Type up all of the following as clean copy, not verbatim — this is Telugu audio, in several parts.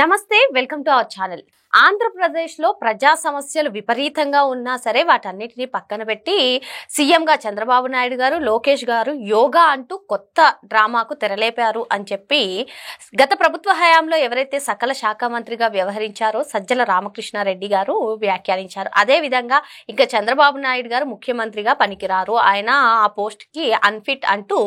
నమస్తే, వెల్కమ్ టు అవర్ ఛానల్. ఆంధ్రప్రదేశ్లో ప్రజా సమస్యలు విపరీతంగా ఉన్నా సరే వాటన్నిటిని పక్కన పెట్టి సీఎంగా చంద్రబాబు నాయుడు గారు, లోకేష్ గారు యోగా అంటూ కొత్త డ్రామాకు తెరలేపారు అని చెప్పి గత ప్రభుత్వ హయాంలో ఎవరైతే సకల శాఖ మంత్రిగా వ్యవహరించారో సజ్జల రామకృష్ణారెడ్డి గారు వ్యాఖ్యానించారు. అదేవిధంగా ఇంకా చంద్రబాబు నాయుడు గారు ముఖ్యమంత్రిగా పనికిరారు, ఆయన ఆ పోస్ట్కి అన్ఫిట్ అంటూ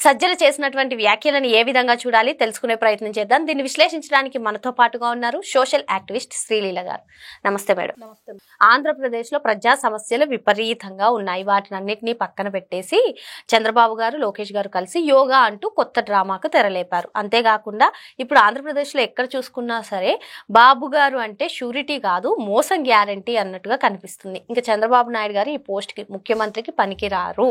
సజ్జల చేసినటువంటి వ్యాఖ్యలను ఏ విధంగా చూడాలి తెలుసుకునే ప్రయత్నం చేద్దాం. దీన్ని విశ్లేషించడానికి మనతో పాటుగా ఉన్నారు సోషల్ యాక్టివిస్ట్ శ్రీలీల గారు. నమస్తే మేడం. నమస్తే. ఆంధ్రప్రదేశ్ లో ప్రజా సమస్యలు విపరీతంగా ఉన్నాయి. వాటినన్నిటినీ పక్కన పెట్టేసి చంద్రబాబు గారు, లోకేష్ గారు కలిసి యోగా అంటూ కొత్త డ్రామాకు తెరలేపారు. అంతేకాకుండా ఇప్పుడు ఆంధ్రప్రదేశ్ లో ఎక్కడ చూసుకున్నా సరే బాబు గారు అంటే షూరిటీ కాదు, మోసం గ్యారంటీ అన్నట్టుగా కనిపిస్తుంది. ఇంకా చంద్రబాబు నాయుడు గారు ఈ పోస్ట్ కి ముఖ్యమంత్రికి పనికిరారు,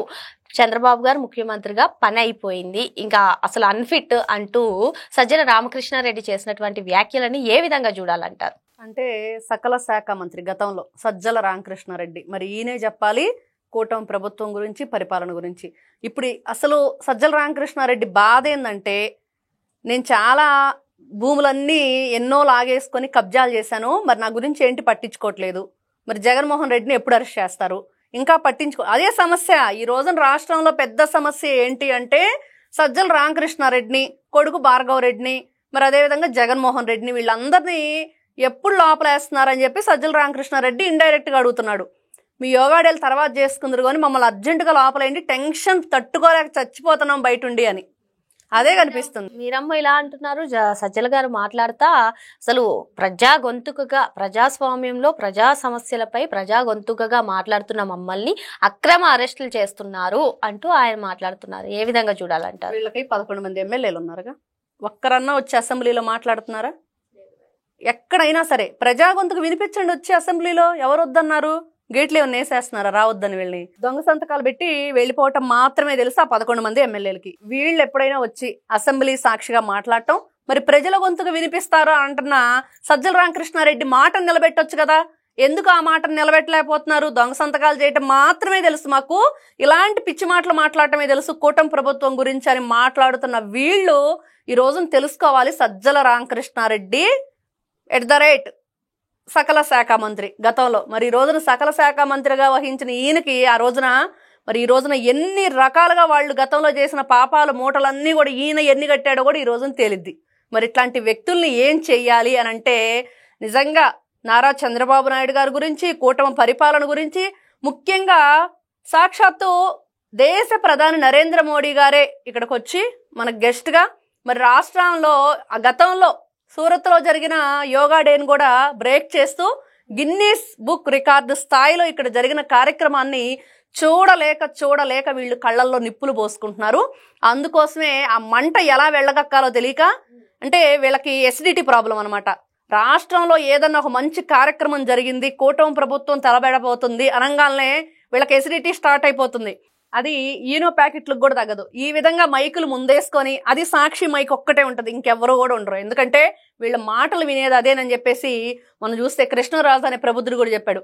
చంద్రబాబు గారు ముఖ్యమంత్రిగా పని అయిపోయింది, ఇంకా అసలు అన్ఫిట్ అంటూ సజ్జల రామకృష్ణారెడ్డి చేసినటువంటి వ్యాఖ్యలని ఏ విధంగా చూడాలంటారు? అంటే సకల శాఖ మంత్రి గతంలో సజ్జల రామకృష్ణారెడ్డి, మరి ఈయనే చెప్పాలి కూటమి ప్రభుత్వం గురించి, పరిపాలన గురించి. ఇప్పుడు అసలు సజ్జల రామకృష్ణారెడ్డి బాధ ఏంటంటే, నేను చాలా భూములన్నీ ఎన్నో లాగేసుకొని కబ్జాలు చేశాను, మరి నా గురించి ఏంటి పట్టించుకోవట్లేదు, మరి జగన్మోహన్ రెడ్డిని ఎప్పుడు అరెస్ట్ చేస్తారు, ఇంకా అదే సమస్య. ఈ రోజున రాష్ట్రంలో పెద్ద సమస్య ఏంటి అంటే సజ్జల రామకృష్ణారెడ్డిని, కొడుకు భార్గవ రెడ్డిని, మరి అదేవిధంగా జగన్మోహన్ రెడ్డిని, వీళ్ళందరినీ ఎప్పుడు లోపలేస్తున్నారని చెప్పి సజ్జల రామకృష్ణారెడ్డి ఇండైరెక్ట్గా అడుగుతున్నాడు. మీ యోగాడేలు తర్వాత చేసుకుందరు కానీ మమ్మల్ని అర్జెంటుగా లోపలేండి, టెన్షన్ తట్టుకోలేక చచ్చిపోతున్నాం బయటుండి అని. అదే కనిపిస్తుంది. మీరమ్మ ఇలా అంటున్నారు, సజ్జల గారు మాట్లాడుతా అసలు ప్రజా గొంతుకగా, ప్రజాస్వామ్యంలో ప్రజా సమస్యలపై ప్రజా గొంతుకగా మాట్లాడుతున్న మమ్మల్ని అక్రమ అరెస్టులు చేస్తున్నారు అంటూ ఆయన మాట్లాడుతున్నారు. ఏ విధంగా చూడాలంటారు? వీళ్ళకి 11 మంది ఎమ్మెల్యేలు ఉన్నారుగా, ఒక్కరన్నా వచ్చి అసెంబ్లీలో మాట్లాడుతున్నారా? ఎక్కడైనా సరే ప్రజా గొంతుకు వినిపించండి వచ్చి అసెంబ్లీలో. ఎవరు వద్దన్నారు? గేట్లు ఏమన్నా వేసేస్తున్నారా రావద్దని? వీళ్ళని దొంగ సంతకాలు పెట్టి వెళ్ళిపోవటం మాత్రమే తెలుసు ఆ 11 మంది ఎమ్మెల్యేలకి. వీళ్ళు ఎప్పుడైనా వచ్చి అసెంబ్లీ సాక్షిగా మాట్లాడటం, మరి ప్రజల గొంతుకు వినిపిస్తారా అంటున్న సజ్జల రామకృష్ణారెడ్డి మాటను నిలబెట్టొచ్చు కదా. ఎందుకు ఆ మాటను నిలబెట్టలేకపోతున్నారు? దొంగ సంతకాలు చేయటం మాత్రమే తెలుసు మాకు, ఇలాంటి పిచ్చి మాటలు మాట్లాడటమే తెలుసు కూటమి ప్రభుత్వం గురించి అని మాట్లాడుతున్న వీళ్ళు ఈ రోజున తెలుసుకోవాలి. సజ్జల రామకృష్ణారెడ్డి సకల శాఖ మంత్రి గతంలో, మరి ఈ రోజున సకల శాఖ మంత్రిగా వహించిన ఈయనకి ఈ రోజున ఎన్ని రకాలుగా వాళ్ళు గతంలో చేసిన పాపాలు మూటలన్నీ కూడా ఈయన ఎన్ని కట్టాడో కూడా ఈ రోజున తేలిద్ది. మరి ఇట్లాంటి వ్యక్తుల్ని ఏం చెయ్యాలి అని అంటే, నిజంగా నారా చంద్రబాబు నాయుడు గారి గురించి, కూటమి పరిపాలన గురించి, ముఖ్యంగా సాక్షాత్తు దేశ ప్రధాని నరేంద్ర మోడీ గారే ఇక్కడికి వచ్చి మన గెస్ట్గా, మరి రాష్ట్రంలో గతంలో సూరత్లో జరిగిన యోగా డేని కూడా బ్రేక్ చేస్తూ గిన్నీస్ బుక్ రికార్డు స్థాయిలో ఇక్కడ జరిగిన కార్యక్రమాన్ని చూడలేక వీళ్ళు కళ్ళల్లో నిప్పులు పోసుకుంటున్నారు. అందుకోసమే ఆ మంట ఎలా వెళ్ళగక్కాలో తెలియక, అంటే వీళ్ళకి ఎసిడిటీ ప్రాబ్లం అనమాట. రాష్ట్రంలో ఏదన్నా ఒక మంచి కార్యక్రమం జరిగింది, కూటమి ప్రభుత్వం తలబెడబోతుంది అనగానే వీళ్ళకి ఎసిడిటీ స్టార్ట్ అయిపోతుంది. అది ఈనో ప్యాకెట్లకు కూడా తగ్గదు. ఈ విధంగా మైకులు ముందేసుకొని, అది సాక్షి మైక్ ఒక్కటే ఉంటుంది, ఇంకెవరూ కూడా ఉండరు. ఎందుకంటే వీళ్ళ మాటలు వినేది అదేనని చెప్పేసి మనం చూస్తే కృష్ణరాజు అనే ప్రబుద్ధుడు కూడా చెప్పాడు,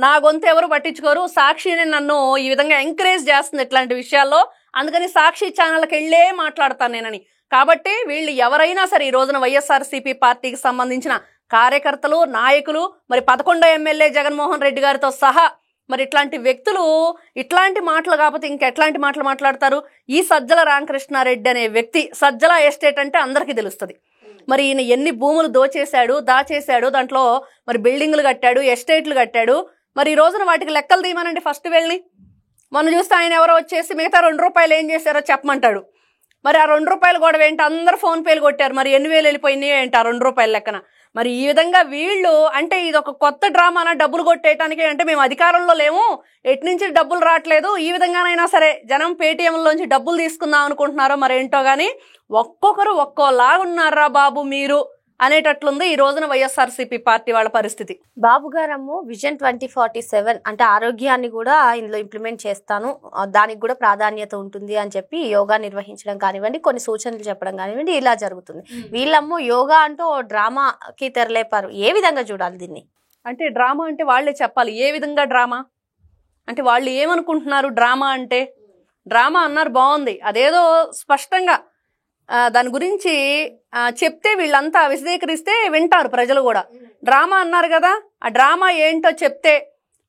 నా గొంతు ఎవరు పట్టించుకోరు, సాక్షిని నన్ను ఈ విధంగా ఎంకరేజ్ చేస్తుంది ఇట్లాంటి విషయాల్లో, అందుకని సాక్షి ఛానల్కి వెళ్ళే మాట్లాడతాను నేనని. కాబట్టి వీళ్ళు ఎవరైనా సరే ఈ రోజున వైఎస్ఆర్సీపీ పార్టీకి సంబంధించిన కార్యకర్తలు, నాయకులు, మరి 11వ ఎమ్మెల్యే జగన్మోహన్ రెడ్డి గారితో సహా, మరి ఇట్లాంటి వ్యక్తులు ఇట్లాంటి మాటలు కాకపోతే ఇంకెట్లాంటి మాటలు మాట్లాడతారు? ఈ సజ్జల రామకృష్ణారెడ్డి అనే వ్యక్తి, సజ్జల ఎస్టేట్ అంటే అందరికీ తెలుస్తుంది. మరి ఈయన ఎన్ని భూములు దాచేశాడు, దాంట్లో మరి బిల్డింగ్లు కట్టాడు, ఎస్టేట్లు కట్టాడు. మరి ఈ రోజున వాటికి లెక్కలు తీయమనండి ఫస్ట్ వెళ్ళి. మనం చూస్తే ఆయన ఎవరో వచ్చేసి మిగతా 2 రూపాయలు ఏం చేశారో చెప్పమంటాడు. మరి ఆ 2 రూపాయలు గొడవ ఏంటి? అందరూ ఫోన్ పేలు కొట్టారు, మరి ఎన్ని వేలు వెళ్ళిపోయినాయి ఏంటి ఆ 2 రూపాయల లెక్కన? మరి ఈ విధంగా వీళ్ళు అంటే ఇది ఒక కొత్త డ్రామానా డబ్బులు కొట్టేయటానికి? అంటే మేము అధికారంలో లేము, ఎట్నుంచి డబ్బులు రావట్లేదు, ఈ విధంగానైనా సరే జనం పేటీఎంలోంచి డబ్బులు తీసుకుందాం అనుకుంటున్నారో మరేంటో కానీ ఒక్కొక్కరు ఒక్కోలాగున్నారా బాబు మీరు అనేటట్లుంది ఈ రోజున వైఎస్ఆర్సీపీ పార్టీ వాళ్ళ పరిస్థితి. బాబు గారమ్మ విజన్ 2047 అంటే ఆరోగ్యాన్ని కూడా ఇందులో ఇంప్లిమెంట్ చేస్తాను, దానికి కూడా ప్రాధాన్యత ఉంటుంది అని చెప్పి యోగా నిర్వహించడం కానివ్వండి, కొన్ని సూచనలు చెప్పడం కానివ్వండి, ఇలా జరుగుతుంది. వీళ్ళమ్మ యోగా అంటూ డ్రామాకి తెరలేపారు. ఏ విధంగా చూడాలి దీన్ని? అంటే డ్రామా అంటే వాళ్ళే చెప్పాలి. ఏ విధంగా డ్రామా అంటే వాళ్ళు ఏమనుకుంటున్నారు? డ్రామా అంటే డ్రామా అన్నారు బాగుంది, అదేదో స్పష్టంగా దాని గురించి చెప్తే వీళ్ళంతా విశదీకరిస్తే వింటారు ప్రజలు కూడా. డ్రామా అన్నారు కదా, ఆ డ్రామా ఏంటో చెప్తే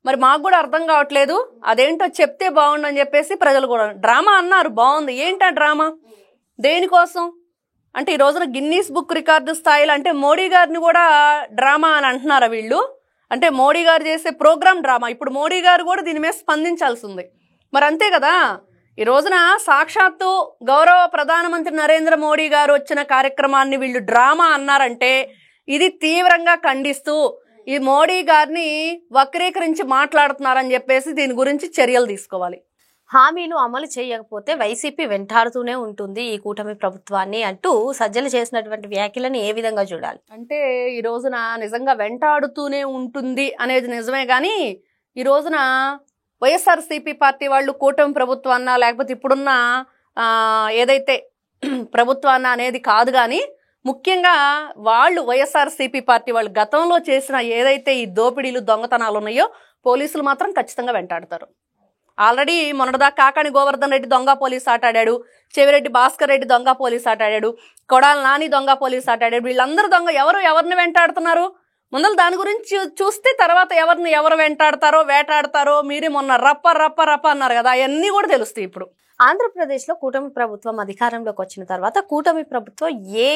మరి మాకు కూడా అర్థం కావట్లేదు, అదేంటో చెప్తే బాగుండని చెప్పేసి ప్రజలు కూడా డ్రామా అన్నారు. బాగుంది, ఏంటా డ్రామా, దేనికోసం అంటే ఈ రోజున గిన్నీస్ బుక్ రికార్డు స్థాయిలో అంటే మోడీ గారిని కూడా డ్రామా అని అంటున్నారా వీళ్ళు? అంటే మోడీ గారు చేసే ప్రోగ్రామ్ డ్రామా. ఇప్పుడు మోడీ గారు కూడా దీని మీద స్పందించాల్సి ఉంది. మరి అంతే కదా, ఈ రోజున సాక్షాత్తు గౌరవ ప్రధానమంత్రి నరేంద్ర మోడీ గారు వచ్చిన కార్యక్రమాన్ని వీళ్ళు డ్రామా అన్నారంటే ఇది తీవ్రంగా ఖండిస్తూ ఈ మోడీ గారిని వక్రీకరించి మాట్లాడుతున్నారని చెప్పేసి దీని గురించి చర్యలు తీసుకోవాలి. హామీలు అమలు చేయకపోతే వైసీపీ వెంటాడుతూనే ఉంటుంది ఈ కూటమి ప్రభుత్వాన్ని అంటూ సజ్జలు చేసినటువంటి వ్యాఖ్యలను ఏ విధంగా చూడాలి? అంటే ఈ రోజున నిజంగా వెంటాడుతూనే ఉంటుంది అనేది నిజమే, కానీ ఈ రోజున వైఎస్ఆర్సీపీ పార్టీ వాళ్ళు కూటమి ప్రభుత్వాన్న లేకపోతే ఇప్పుడున్న ఏదైతే ప్రభుత్వాన్న అనేది కాదు, కానీ ముఖ్యంగా వాళ్ళు వైఎస్ఆర్సీపీ పార్టీ వాళ్ళు గతంలో చేసిన ఏదైతే ఈ దోపిడీలు దొంగతనాలు ఉన్నాయో పోలీసులు మాత్రం ఖచ్చితంగా వెంటాడతారు. ఆల్రెడీ మొన్నటిదాకా కాకాని గోవర్ధన్ రెడ్డి దొంగ పోలీస్ ఆట ఆడాడు, చెవిరెడ్డి భాస్కర్ రెడ్డి దొంగ పోలీస్ ఆట ఆడాడు, కొడాలి నాని దొంగ పోలీస్ ఆట ఆడాడు. వీళ్ళందరూ దొంగ. ఎవరిని వెంటాడుతున్నారు ముందర దాని గురించి చూస్తే తర్వాత ఎవరు వెంటాడతారో వేటాడతారో మీరు మొన్న రప్ప అన్నారు కదా, అవన్నీ కూడా తెలుస్తాయి. ఇప్పుడు ఆంధ్రప్రదేశ్లో కూటమి ప్రభుత్వం అధికారంలోకి వచ్చిన తర్వాత కూటమి ప్రభుత్వం ఏ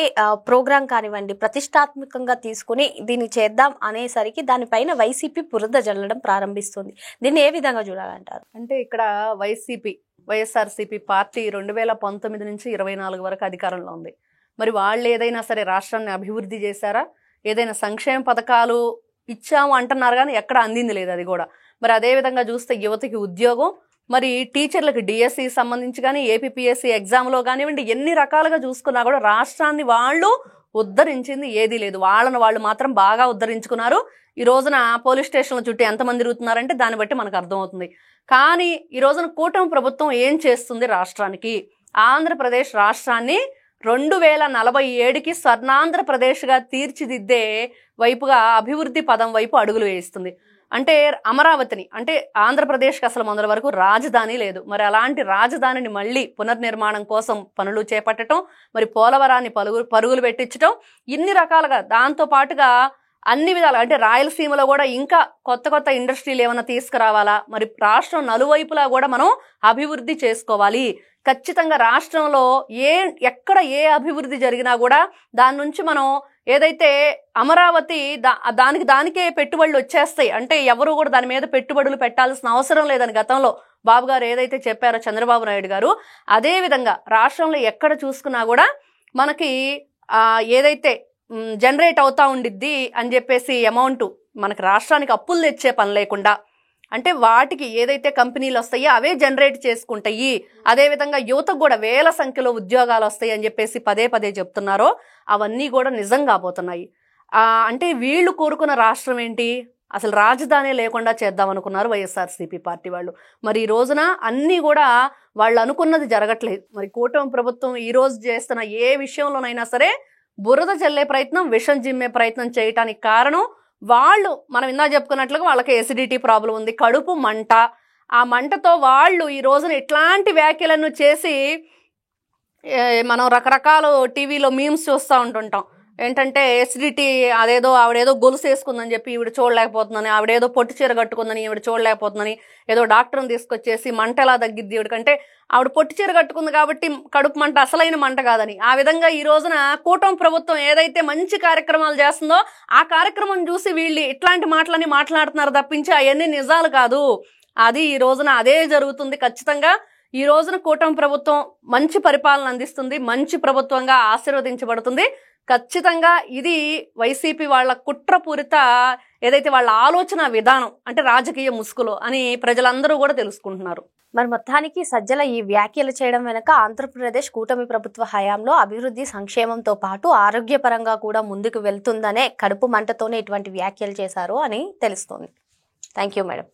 ప్రోగ్రాం కానివ్వండి ప్రతిష్టాత్మకంగా తీసుకుని దీన్ని చేద్దాం అనేసరికి దానిపైన వైసీపీ బురద జల్లడం ప్రారంభిస్తుంది. దీన్ని ఏ విధంగా చూడాలంటారు? అంటే ఇక్కడ వైఎస్ఆర్సీపీ పార్టీ 2019 నుంచి 24 వరకు అధికారంలో ఉంది. మరి వాళ్ళు ఏదైనా సరే రాష్ట్రాన్ని అభివృద్ధి చేశారా? ఏదైనా సంక్షేమ పథకాలు ఇచ్చాము అంటున్నారు కానీ ఎక్కడ అందింది లేదు అది కూడా. మరి అదే విధంగా చూస్తే యువతకి ఉద్యోగం, మరి టీచర్లకు డిఎస్సి సంబంధించి కానీ ఏపీపీఎస్సీ ఎగ్జామ్లో కానివ్వండి ఎన్ని రకాలుగా చూసుకున్నా కూడా రాష్ట్రాన్ని వాళ్ళు ఉద్ధరించింది ఏదీ లేదు. వాళ్ళు మాత్రం బాగా ఉద్ధరించుకున్నారు. ఈ రోజున పోలీస్ స్టేషన్ల చుట్టూ ఎంతమంది తిరుగుతున్నారంటే దాన్ని బట్టి మనకు అర్థమవుతుంది. కానీ ఈ రోజున కూటమి ప్రభుత్వం ఏం చేస్తుంది రాష్ట్రానికి? ఆంధ్రప్రదేశ్ రాష్ట్రాన్ని 2047కి స్వర్ణాంధ్రప్రదేశ్గా తీర్చిదిద్దే వైపుగా అభివృద్ధి పదం వైపు అడుగులు వేయిస్తుంది. అంటే అమరావతిని అంటే ఆంధ్రప్రదేశ్కి అసలు మొదటి వరకు రాజధాని లేదు. మరి అలాంటి రాజధానిని మళ్ళీ పునర్నిర్మాణం కోసం పనులు చేపట్టడం, మరి పోలవరాన్ని పరుగులు పెట్టించడం, ఇన్ని రకాలుగా దాంతో పాటుగా అన్ని విధాలు అంటే రాయలసీమలో కూడా ఇంకా కొత్త ఇండస్ట్రీలు ఏమైనా తీసుకురావాలా, మరి రాష్ట్రం నలువైపులా కూడా మనం అభివృద్ధి చేసుకోవాలి. ఖచ్చితంగా రాష్ట్రంలో ఎక్కడ ఏ అభివృద్ధి జరిగినా కూడా దాని నుంచి మనం ఏదైతే అమరావతి దానికే పెట్టుబడులు వచ్చేస్తాయి. అంటే ఎవరు కూడా దాని మీద పెట్టుబడులు పెట్టాల్సిన అవసరం లేదని గతంలో బాబు గారు ఏదైతే చెప్పారో చంద్రబాబు నాయుడు గారు, అదే విధంగా రాష్ట్రంలో ఎక్కడ చూసుకున్నా కూడా మనకి ఏదైతే జనరేట్ అవుతా ఉండిద్ది అని చెప్పేసి అమౌంట్ మనకి రాష్ట్రానికి అప్పులు తెచ్చే పని లేకుండా అంటే వాటికి ఏదైతే కంపెనీలు వస్తాయో అవే జనరేట్ చేసుకుంటాయి. అదేవిధంగా యువతకు కూడా వేల సంఖ్యలో ఉద్యోగాలు వస్తాయి అని చెప్పేసి పదే చెప్తున్నారో అవన్నీ కూడా నిజం కాబోతున్నాయి. అంటే వీళ్ళు కోరుకున్న రాష్ట్రం ఏంటి? అసలు రాజధాని లేకుండా చేద్దాం అనుకున్నారు వైఎస్ఆర్సీపీ పార్టీ వాళ్ళు. మరి ఈ రోజున అన్నీ కూడా వాళ్ళు అనుకున్నది జరగట్లేదు. మరి కూటమి ప్రభుత్వం ఈ రోజు చేస్తున్న ఏ విషయంలోనైనా సరే బురద చల్లే ప్రయత్నం, విషం జిమ్మే ప్రయత్నం చేయటానికి కారణం వాళ్ళు మనం ఇందా చెప్పుకున్నట్లుగా వాళ్ళకి ఎసిడిటీ ప్రాబ్లం ఉంది, కడుపు మంట. ఆ మంటతో వాళ్ళు ఈ రోజున ఇట్లాంటి వ్యాఖ్యలను చేసి మనం రకరకాల టీవీలో మీమ్స్ చూస్తూ ఉంటుంటాం. ఏంటంటే ఎసిడిటీ అదేదో ఆవిడేదో గొలుసు వేసుకుందని చెప్పి ఈవిడ చూడలేకపోతుందని, ఆవిడేదో పొట్టి చీర కట్టుకుందని ఈవిడ చూడలేకపోతుందని, ఏదో డాక్టర్ని తీసుకొచ్చేసి మంట ఎలా తగ్గిద్ది ఈవిడకంటే ఆవిడ పొట్టి చీర కట్టుకుంది కాబట్టి కడుపు మంట అసలైన మంట కాదని. ఆ విధంగా ఈ రోజున కూటమి ప్రభుత్వం ఏదైతే మంచి కార్యక్రమాలు చేస్తుందో ఆ కార్యక్రమం చూసి వీళ్ళు ఇట్లాంటి మాటలని మాట్లాడుతున్నారు తప్పించి అవన్నీ నిజాలు కాదు. అది ఈ రోజున అదే జరుగుతుంది. ఖచ్చితంగా ఈ రోజున కూటమి ప్రభుత్వం మంచి పరిపాలన అందిస్తుంది, మంచి ప్రభుత్వంగా ఆశీర్వదించబడుతుంది. ఖచ్చితంగా ఇది వైసీపీ వాళ్ళ కుట్రపూరిత ఏదైతే వాళ్ళ ఆలోచన విధానం అంటే రాజకీయ ముసుగులో అని ప్రజలందరూ కూడా తెలుసుకుంటున్నారు. మరి మొత్తానికి సజ్జల ఈ వ్యాఖ్యలు చేయడం వెనక ఆంధ్రప్రదేశ్ కూటమి ప్రభుత్వ హయాంలో అభివృద్ధి సంక్షేమంతో పాటు ఆరోగ్యపరంగా కూడా ముందుకు వెళ్తుందనే కడుపు మంటతోనే ఇటువంటి వ్యాఖ్యలు చేశారు అని తెలుస్తోంది. Thank you madam.